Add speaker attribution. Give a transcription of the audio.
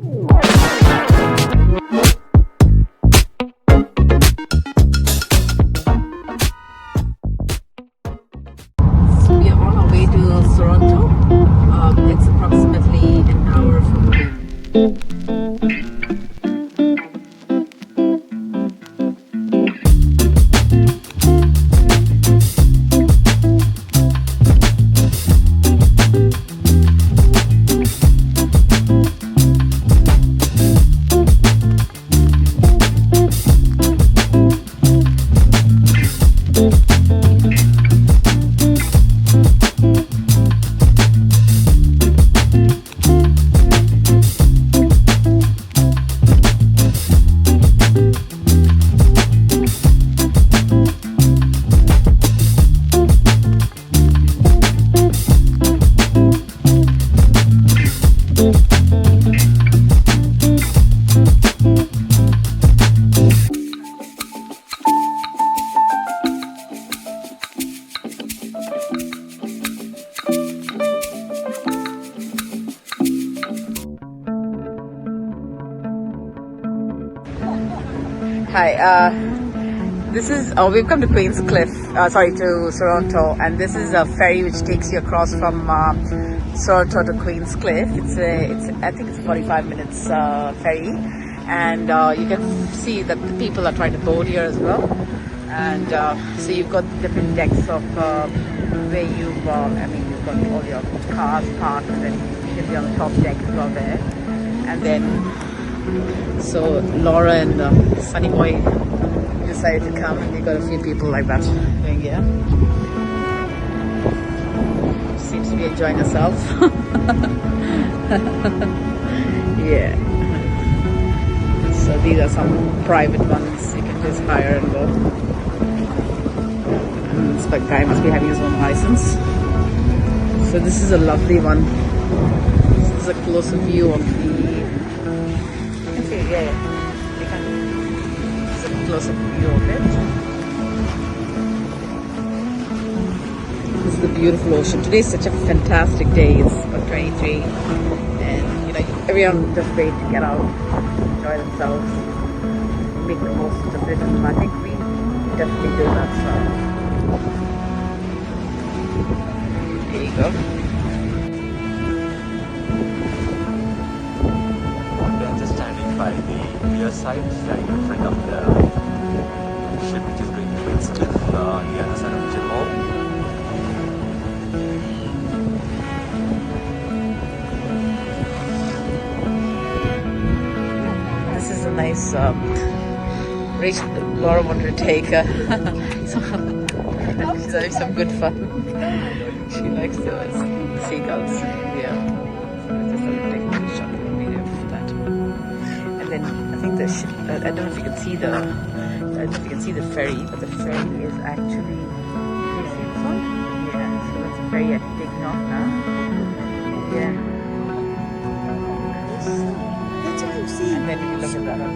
Speaker 1: We are on our way to SORRENTO. It's approximately an hour from home. Hi, this is we've come to Queen's Cliff, to SORRENTO, and this is a ferry which takes you across from SORRENTO to Queen's Cliff. I think it's 45 minutes ferry, and you can see that the people are trying to board here as well. And so you've got different decks of where you've got all your cars parked, and then you can be on the top deck as well there. And then so Laura and Sunny Boy decided to come, and we got a few people like that doing here. Seems to be enjoying herself. Yeah. So these are some private ones you can just hire and go. And this guy must be having his own license. So this is a lovely one. This is a closer view of the. Yeah. It's a close-up view of it. This is the beautiful ocean. Today is such a fantastic day. It's about 23, and everyone just wait to get out, enjoy themselves, make the most of it. And I think we definitely do that. So there you go.
Speaker 2: By the rear side, standing in front of the ship which is going to Queen's Cliff, the other side of Chill Hall.
Speaker 1: This is a nice Rachel, Laura wanted to take she's having some good fun. She likes the seagulls. Yeah. I think the ship, I don't know if you can see the ferry, but the ferry is actually, can you see this one? Yeah, so that's the ferry actually taking off now. Yeah. And then we can look at that up.